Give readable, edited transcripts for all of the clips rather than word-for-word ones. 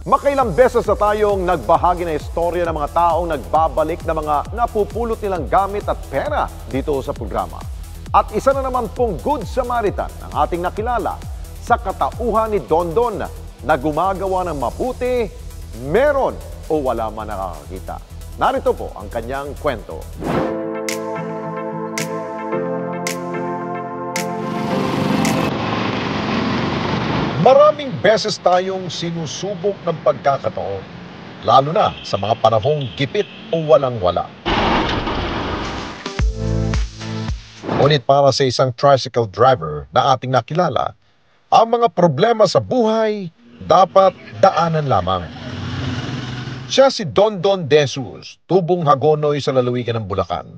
Makailang beses na tayong nagbahagi ng istorya ng mga taong nagbabalik na mga napupulot nilang gamit at pera dito sa programa. At isa na naman pong Good Samaritan ang ating nakilala sa katauhan ni Dondon na gumagawa ng mabuti, meron o wala man nakakakita. Narito po ang kanyang kwento. Maraming beses tayong sinusubok ng pagkakataon, lalo na sa mga panahong gipit o walang-wala. Ngunit para sa isang tricycle driver na ating nakilala, ang mga problema sa buhay dapat daanan lamang. Siya si Dondon De Jesus, tubong Hagonoy sa lalawigan ng Bulacan.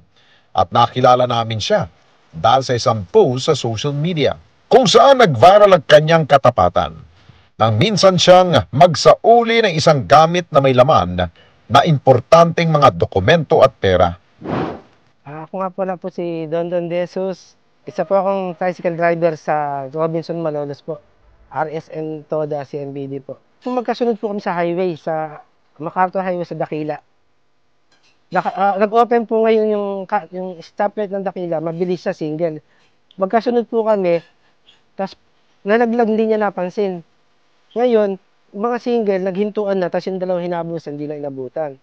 At nakilala namin siya dahil sa isang post sa social media kung saan nag-viral ang kanyang katapatan nang minsan siyang magsauli ng isang gamit na may laman na importanteng mga dokumento at pera. Ako nga pala po si Dondon De Jesus. Isa po akong tricycle driver sa Robinson, Malolos po. RSN Toda, CMBD po. Kung magkasunod po kami sa highway, sa MacArthur Highway sa Dakila. Nag-open po ngayon yung stoplight ng Dakila, mabilis sa single. Magkasunod po kami, tapos nalaglag, hindi niya napansin. Ngayon, mga single, naghintuan na, tapos yung dalawang hinabos, hindi na inabutan.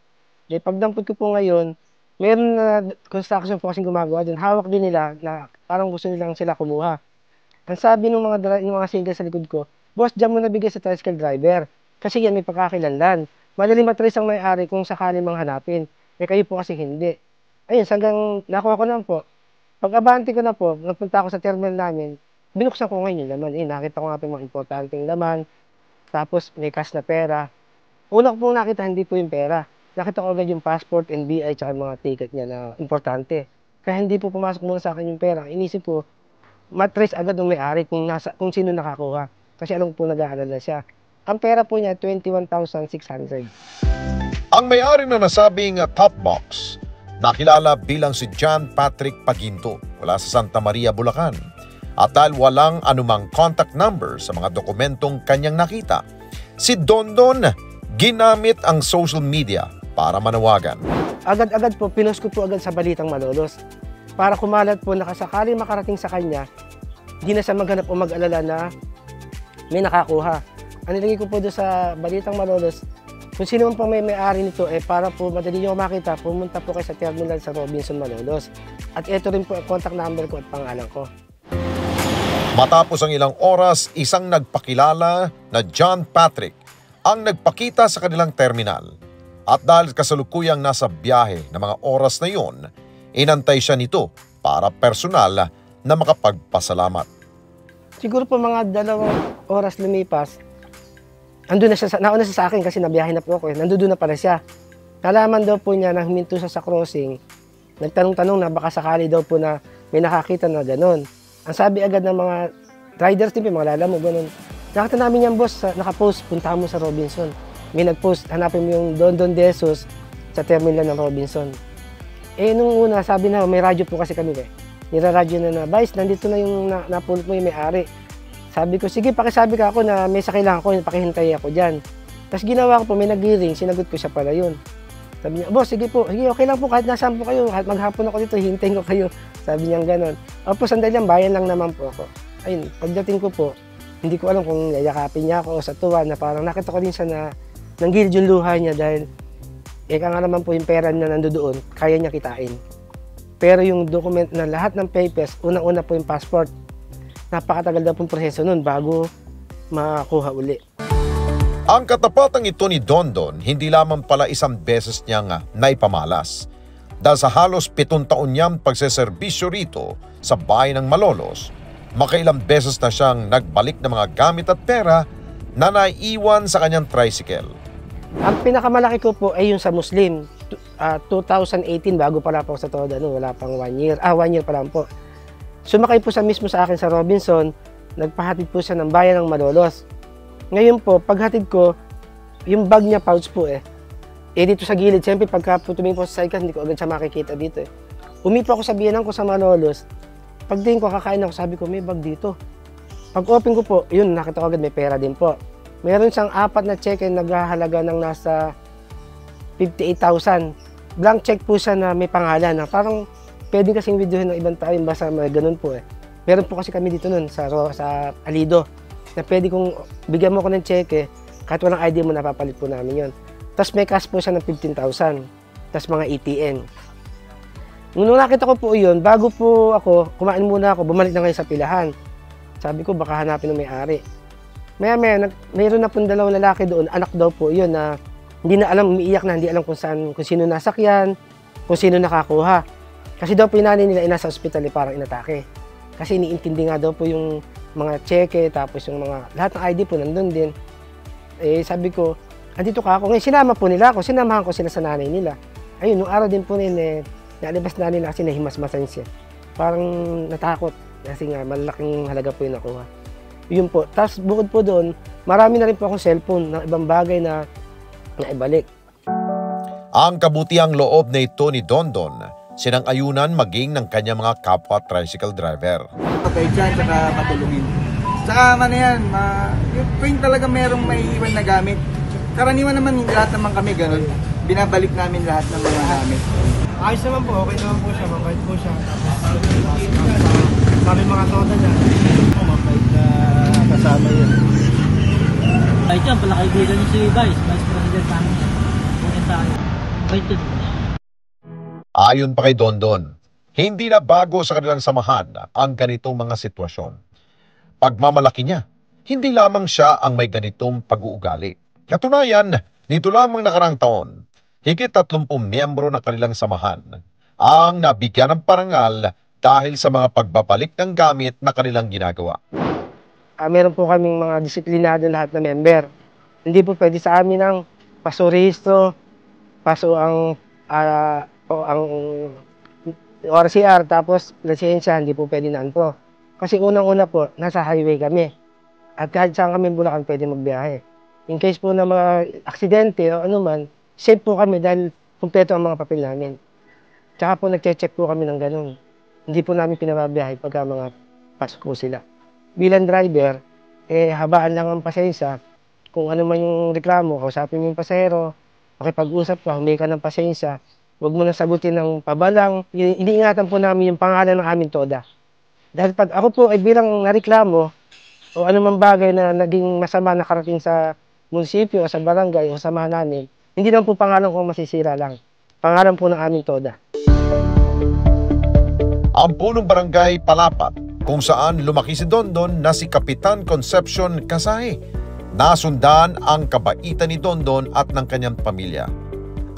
Di pagdampot ko po ngayon, meron na construction po kasing gumagawa din. Hawak din nila na parang gusto nilang sila kumuha. Ang sabi ng mga single sa likod ko, boss, dyan mo nabigay sa tricycle driver. Kasi yan may pagkakilanlan. Madaling matrace ang may-ari kung sakali mang hanapin. Eh kayo po kasi hindi. Ayun, hanggang nakuha ko lang po. Pag-abante ko na po, nagpunta ako sa terminal namin, binuksan ko ngayon yung laman. Nakita ko nga po yung mga importanteng laman. Tapos may cash na pera. Una ko pong nakita, hindi po yung pera. Nakita ko agad yung passport, NBI, tsaka mga ticket niya na importante. Kaya hindi po pumasok muna sa akin yung pera. Inisip po, matrace agad ng may-ari kung sino nakakuha. Kasi alam po nag-aalala siya. Ang pera po niya, 21,600. Ang may-ari na nasabing top box, nakilala bilang si John Patrick Paginto mula sa Santa Maria, Bulacan. At dahil walang anumang contact number sa mga dokumentong kanyang nakita, si Dondon ginamit ang social media para manawagan. Agad-agad po, pinost ko po agad sa Balitang Malolos. Para kumalat po, nakasakali makarating sa kanya, hindi na siya maghanap o mag-alala na may nakakuha. Ang nilagay ko po doon sa Balitang Malolos, kung sino man po may-ari nito, para po madali nyo makita, pumunta po kayo sa terminal sa Robinson, Malolos. At ito rin po ang contact number ko at pangalan ko. Matapos ang ilang oras, isang nagpakilala na John Patrick ang nagpakita sa kanilang terminal. At dahil kasalukuyang nasa biyahe na mga oras na yun, inantay siya nito para personal na makapagpasalamat. Siguro po mga 2 oras lumipas, nauna siya sa akin kasi nabiyahe na po ako. Nandoon na pala siya. Nalaman daw po niya na huminto siya sa crossing. Nagtanong-tanong na baka sakali daw po na may nakakita na gano'n. Ang sabi agad ng mga riders din, mga lala mo, gano'n. Nakita namin yan, boss, nakapost, puntahan mo sa Robinson. May nagpost, hanapin mo yung Dondon De Jesus sa terminal ng Robinson. Nung una, sabi na, may radyo po kasi kami Niraradyo na Vice, nandito na yung napulot mo yung may-ari. Sabi ko, sige, pakisabi ka ako na may sakailangan ko, pakihintay ako dyan. Tapos ginawa ko po, may nag-ring, sinagot ko siya pala yun. Sabi niya, boss, sige po, sige, okay lang po, kahit nasaan po kayo, kahit maghapon ako dito, hintayin ko kayo. Sabi niya gano'n. Opo, sandali lang, bayan lang naman po ako. Ayun, pagdating ko po, hindi ko alam kung yayakapin niya ako o sa tuwa na parang nakita ko din siya na nanggilid yung luha niya dahil eka nga naman po yung pera na nandoon, kaya niya kitain. Pero yung document na lahat ng papers, unang-una po yung passport. Napakatagal daw pong proseso nun bago makuha uli. Ang katapatang ito ni Dondon, hindi lamang pala isang beses niyang naipamalas. Dahil sa halos 7 taon niyang pagseserbisyo rito sa bayan ng Malolos, makailang beses na siyang nagbalik ng mga gamit at pera na naiiwan sa kanyang tricycle. Ang pinakamalaki ko po ay yung sa Muslim. 2018, bago pala po sa Toda, wala pang 1 year. 1 year pa lang po. Sumakay po mismo sa akin sa Robinson, nagpahatid po siya ng bayan ng Malolos. Ngayon po, paghatid ko, yung bag niya pouch po dito sa gilid, siyempre pagka tumingin po sa sidecar, hindi ko agad siya makikita dito Umipo ako sa biyanan ko sa Malolos. Pagdating ko, kakain ako, sabi ko, may bag dito. Pag open ko po, yun, nakita ko agad may pera din po. Meron siyang 4 na cheque na naghahalaga ng nasa 58,000. Blank check po siya na may pangalan na parang pwede kasing videohin ng ibang tao yung basta may ganun po eh. Meron po kasi kami dito nun sa Alido na pwede kong bigyan mo ko ng cheque kahit walang ID mo napapalit po namin yon. Tapos may cash po siya ng 15,000. Tapos mga ATM. Nung nakita ko po yun, bago po ako, kumain muna ako, bumalik na ngayon sa pilahan. Sabi ko baka hanapin ng may-ari. Maya-maya, mayroon na pong 2 lalaki doon, anak daw po yun na hindi na alam, umiiyak na, hindi alam kung sino nasakyan, kung sino nakakuha. Kasi daw po yung nanay nila nasa ospital parang inatake. Kasi iniintindi nga daw po yung mga cheque, tapos yung mga, lahat ng ID po nandun din. Eh sabi ko, andito ka ako. Ngayon sinama po nila ako, sinamahan ko sila sa nanay nila. Ayun, nung araw din po nila, nalibas na nila kasi nahimas-masan siya. Parang natakot kasi nga malaking halaga po yung nakuha. Yun po. Tapos bukod po doon, marami na rin po akong cellphone ng ibang bagay na naibalik. Ang kabutiang loob na ito ni Dondon, sinang-ayunan maging ng kanyang mga kapwa tricycle driver. Okay dyan, tsaka patulungin. Tsaka ano yan, yung talaga merong may iwan na gamit. Karaniwan naman, hindi lahat naman kami ganun. Binabalik namin lahat ng mga gamit. Ayos naman po, okay naman po siya, mabait po siya. Sabi mga toda niya, mabait na kasama yun. Ay dyan, pala kaibigan niyo si Vice President namin. Bukit tayo. Bait yun. Ayon pa kay Dondon, hindi na bago sa kanilang samahan ang ganitong mga sitwasyon. Pagmamalaki niya, hindi lamang siya ang may ganitong pag-uugali. Katunayan, nito lamang nakarang taon, higit 30 miyembro ng kanilang samahan ang nabigyan ng parangal dahil sa mga pagbabalik ng gamit na kanilang ginagawa. Meron po kaming mga disiplinado lahat na member. Hindi po pwede sa amin ang paso rehistro, paso ang ORCR, tapos lisensya, hindi po pwede naan po. Kasi unang-una po, nasa highway kami. At kahit saan kami Bulacan pwede magbiyahe. In case po na mga aksidente o anuman, safe po kami dahil kumpleto ang mga papel namin. Tsaka po nagche-check po kami ng ganun. Hindi po namin pinababiyahe pagka mga pasok po sila. Bilang driver, habaan lang ang pasensya. Kung ano man yung reklamo, kausapin mo yung pasahero, makipag-usap ka, humingi ka ng pasensya, huwag mo na sagutin ng pabalang. Iniingatan po namin yung pangalan ng aming toda. Dahil pag ako po ay bilang nareklamo, o anumang bagay na naging masama nakarating sa munisipyo o sa barangay o samahan namin, hindi naman po pangalan ko masisira lang. Pangalan po ng aming toda. Ang punong barangay Palapat, kung saan lumaki si Dondon na si Kapitan Concepcion Kasahe. Nasundan ang kabaitan ni Dondon at ng kanyang pamilya.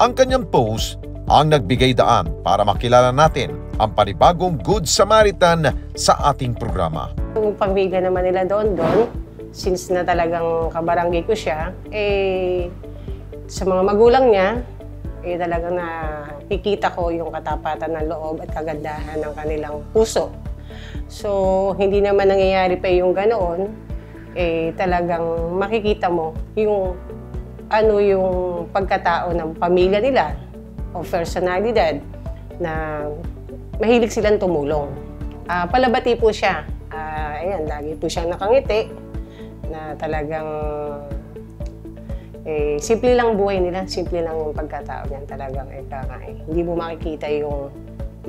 Ang kanyang post ang nagbigay daan para makilala natin ang panibagong Good Samaritan sa ating programa. Yung pamilya naman nila Dondon, since na talagang kabarangay ko siya, sa mga magulang niya, talagang nakikita ko yung katapatan ng loob at kagandahan ng kanilang puso. So, hindi naman nangyayari pa yung ganoon, talagang makikita mo yung yung pagkatao ng pamilya nila o personalidad na mahilig silang tumulong. Palabati po siya. Ayan, lagi po siyang nakangiti na talagang simple lang buhay nila, simple lang yung pagkatao niyan talagang hindi mo makikita yung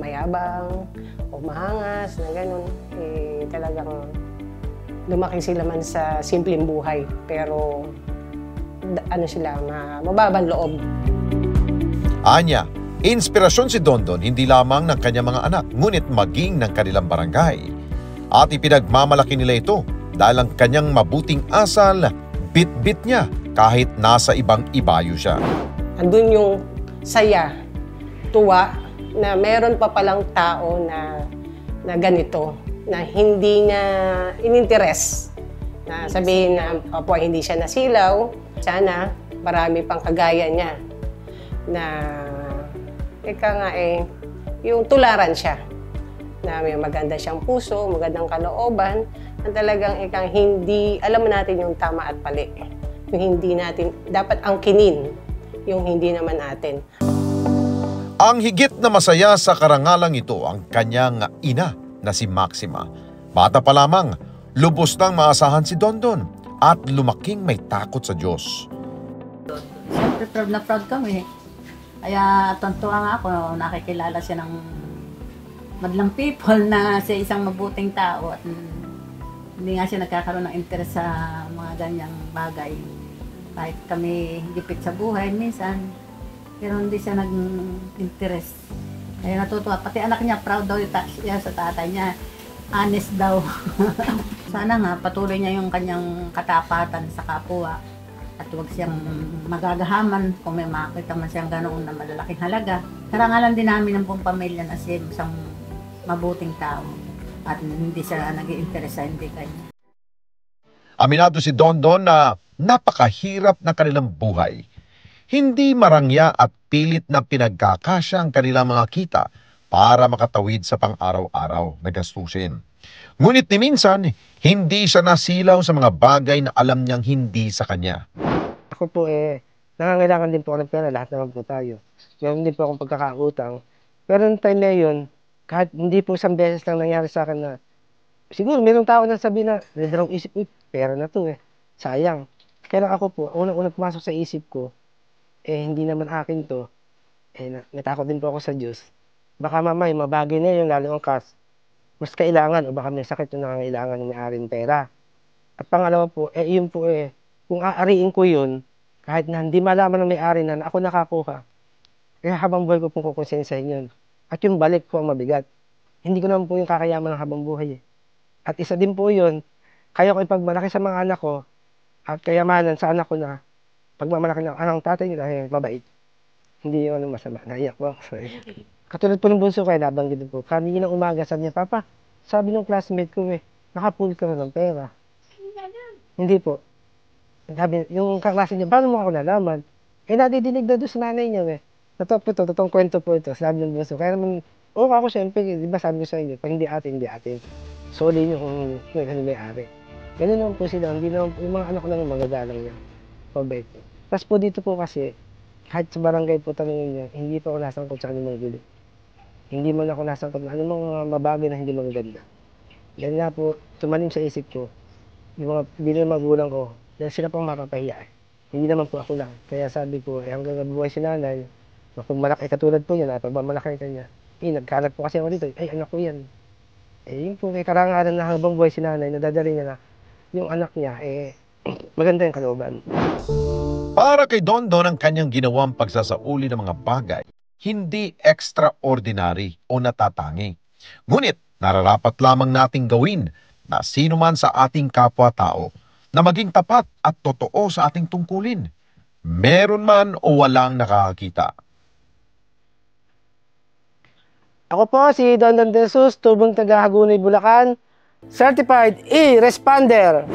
mayabang o mahangas na gano'n. Talagang lumaki sila man sa simpleng buhay pero sila, mababang loob. Anya, inspirasyon si Dondon hindi lamang ng kanyang mga anak, ngunit maging ng kanilang barangay. At ipinagmamalaki nila ito dahil ang kanyang mabuting asal, bit-bit niya kahit nasa ibang ibayo siya. Andun yung saya, tuwa, na meron pa palang tao na ganito, na hindi niya ininteres. Na sabihin na, hindi siya nasilaw, sana marami pang kagaya niya. Na, yung tularan siya. Na may maganda siyang puso, magandang kalooban, na talagang hindi, alam natin yung tama at mali. Yung hindi natin, dapat angkinin yung hindi naman natin. Ang higit na masaya sa karangalang ito ang kanyang ina na si Maxima. Bata pa lamang, lubos nang maasahan si Dondon at lumaking may takot sa Diyos. Siyempre, proud na proud kami. Kaya tontuwa nga ako, nakikilala siya ng madlang people na siya isang mabuting tao at hindi nga siya nagkakaroon ng interest sa mga ganyang bagay. Kahit kami gipit sa buhay minsan, pero hindi siya nag-interest. Kaya natutuwa. Pati anak niya, proud daw siya sa tatay niya. Honest daw. Sana nga, patuloy niya yung kanyang katapatan sa kapwa. At huwag siyang magagahaman kung may makita man siyang ganoon na malalaking halaga. Karangalan din namin ng buong pamilya na siya isang mabuting tao. At hindi siya nag-i-interest sa hindi kanya. Aminado si Dondon na napakahirap na kanilang buhay. Hindi marangya at pilit na pinagkakasya ang kanilang mga kita para makatawid sa pang-araw-araw na gastusin. Ngunit ni minsan, hindi siya nasilaw sa mga bagay na alam niyang hindi sa kanya. Ako po nangangailangan din po ako ng pera, lahat naman po tayo. Meron din po akong pagkakautang. Pero noong time na yun, kahit hindi po isang beses lang nangyari sa akin na, siguro mayroong tao na sabi na, nadalawang isip, pera na to sayang. Kaya ako po, unang-unang pumasok sa isip ko, hindi naman akin to, natakot din po ako sa Diyos. Baka mamay, mabagay na yung lalo ang cash. Mas kailangan, o baka may sakit yung nangangailangan ng may-aring pera. At pangalawa po, yun po kung aariin ko yun, kahit na hindi malaman ng may-ari na ako nakakuha, habang buhay ko pong kukonsensahin yun. At yung balik po ang mabigat. Hindi ko naman po yung kakayaman ng habang buhay. At isa din po yun, kaya ko ipagmalaki sa mga anak ko, at kayamanan sa anak ko na, pagmamalaki ng anong tatay nila, mabait. Hindi yun masama. Naiyak po. Katulad po ng bunso ko, nabanggit po. Kaninang umaga, sabi niya, Papa, sabi ng classmate ko, nakapull ka na ng pera. Hindi po. Sabi, yung kaklase niya, paano mo ako nalaman? Nadidinig na doon sa nanay niya, totoong kwento po ito, sabi ng bunso. Kaya naman, ako siyempre, di ba sabi ko sa inyo, pag hindi atin, hindi atin. Soli niyo kung may-ari. Ganun naman po sila, hindi naman po, yung mga anak ko naman magagalang niya. Pabait po. Tapos po dito po kasi, kahit sa barangay po tanongin niya, hindi pa ako nasangkot sa kanyang gulo. Hindi man ako nasangkot na anong mga mabagay na hindi magaganda. Yan nga po, tumanim sa isip ko, yung mga bilang magulang ko, dahil sila pang mapapahiya. Hindi naman po ako lang. Kaya sabi ko, hanggang nabuhay si nanay, kung malaki katulad po niya, pagmamalaki ka niya, nagkalat po kasi ako dito, anak ko yan. Yun po, may karangalan na habang buhay si nanay, nadadali niya na yung anak niya, maganda yung kalooban. Para kay Dondon ang kanyang ginawang pagsasauli ng mga bagay, hindi extraordinary o natatangi. Ngunit nararapat lamang nating gawin na sino man sa ating kapwa-tao na maging tapat at totoo sa ating tungkulin, meron man o walang nakakakita. Ako po si Dondon De Jesus, tubong taga Hagonoy, Bulacan, Certified E-Responder.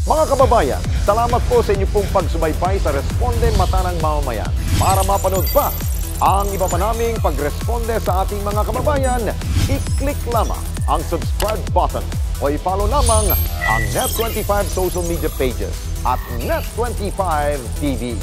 Mga kababayan, salamat po sa inyo pong pagsubaybay sa Responde Mata ng Mamamayan. Para mapanood pa ang iba pa naming pagresponde sa ating mga kababayan, i-click lamang ang subscribe button o i-follow lamang ang Net25 social media pages at Net25 TV.